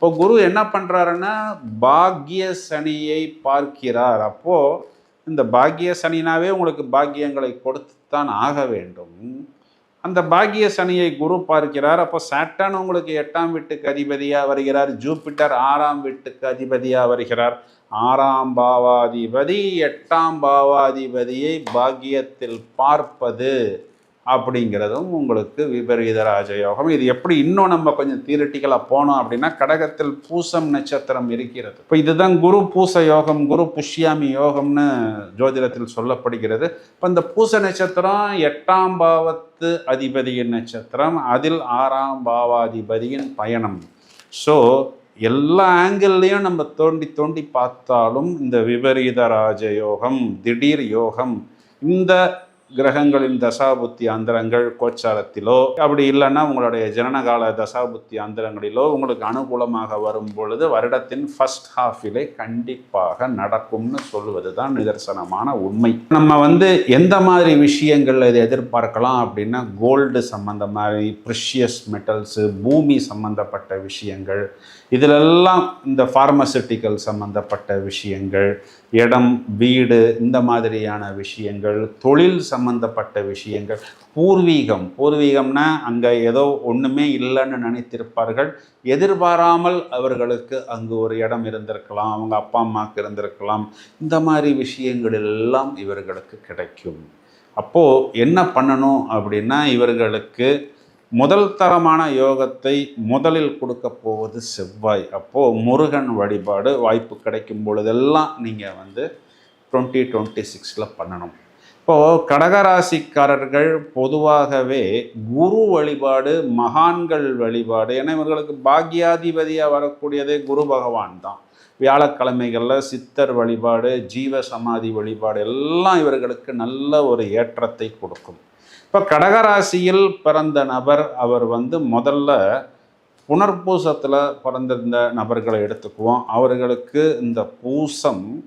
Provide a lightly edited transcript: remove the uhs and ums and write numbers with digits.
இப்போ குரு என்ன பண்ணுறாருன்னா பாக்கிய சனியை பார்க்கிறார். அப்போது இந்த பாக்கிய சனினாவே உங்களுக்கு பாக்கியங்களை கொடுத்துத்தான் ஆக வேண்டும். அந்த பாக்கிய சனியை குரு பார்க்கிறார். அப்போ சாட்டர்ன் உங்களுக்கு 8ஆம் வீட்டுக்கு அதிபதியாக வருகிறார், ஜூபிட்டர் 6ஆம் வீட்டுக்கு அதிபதியாக வருகிறார். 6ஆம் பாவாதிபதி 8ஆம் பாவாதிபதியை பாக்கியத்தில் பார்ப்பது அப்படிங்கிறதும் உங்களுக்கு விபரீத ராஜயோகம். இது எப்படி இன்னும் நம்ம கொஞ்சம் தியரிட்டிக்கலாக போனோம் அப்படின்னா, கடகத்தில் பூசம் நட்சத்திரம் இருக்கிறது. இப்போ இதுதான் குரு பூச யோகம், குரு புஷ்யாமி யோகம்னு ஜோதிடத்தில் சொல்லப்படுகிறது. இப்போ இந்த பூச நட்சத்திரம் 8ஆம் பாவத்து அதிபதியின் நட்சத்திரம், அதில் 6ஆம் பாவாதிபதியின் பயணம். ஸோ எல்லா ஆங்கிள்லையும் நம்ம தோண்டி தோண்டி பார்த்தாலும் இந்த விபரீத ராஜயோகம், திடீர் யோகம், இந்த கிரகங்களின் தசாபுத்தி அந்தரங்கள் கோச்சாரத்திலோ அப்படி இல்லைன்னா உங்களுடைய ஜனனகால தசாபுத்தி அந்தரங்களிலோ உங்களுக்கு அனுகூலமாக வரும் பொழுது வருடத்தின் ஃபர்ஸ்ட் ஹாஃபிலே கண்டிப்பாக நடக்கும்னு சொல்லுவது தான் நிதர்சனமான உண்மை. நம்ம எந்த மாதிரி விஷயங்கள் இதை எதிர்பார்க்கலாம் அப்படின்னா, கோல்டு சம்பந்தமாக, ப்ரிஷியஸ் மெட்டல்ஸு, பூமி சம்பந்தப்பட்ட விஷயங்கள், இதிலெல்லாம் இந்த ஃபார்மசூட்டிக்கல் சம்பந்தப்பட்ட விஷயங்கள், இடம், வீடு, இந்த மாதிரியான விஷயங்கள், தொழில் சம்பந்தப்பட்ட விஷயங்கள், பூர்வீகம்னா அங்கே ஏதோ ஒன்றுமே இல்லைன்னு நினைத்திருப்பார்கள். எதிர்பாராமல் அவர்களுக்கு அங்கு ஒரு இடம் இருந்திருக்கலாம், அவங்க அப்பா அம்மாவுக்கு இருந்திருக்கலாம். இந்த மாதிரி விஷயங்கள் எல்லாம் இவர்களுக்கு கிடைக்கும். அப்போது என்ன பண்ணணும் அப்படின்னா, இவர்களுக்கு முதல் தரமான யோகத்தை முதலில் கொடுக்க போவது செவ்வாய். அப்போது முருகன் வழிபாடு வாய்ப்பு கிடைக்கும் பொழுதெல்லாம் நீங்கள் 2026 பண்ணணும். இப்போது கடகராசிக்காரர்கள் பொதுவாகவே குரு வழிபாடு, மகான்கள் வழிபாடு, ஏன்னா இவர்களுக்கு பாக்யாதிபதியாக வரக்கூடியதே குரு பகவான் தான். வியாழக்கிழமைகளில் சித்தர் வழிபாடு, ஜீவ சமாதி வழிபாடு எல்லாம் இவர்களுக்கு நல்ல ஒரு ஏற்றத்தை கொடுக்கும். இப்போ கடகராசியில் பிறந்த நபர், அவர் முதல்ல புனர்பூசத்தில் பிறந்திருந்த நபர்களை எடுத்துக்குவோம். அவர்களுக்கு இந்த பூசம்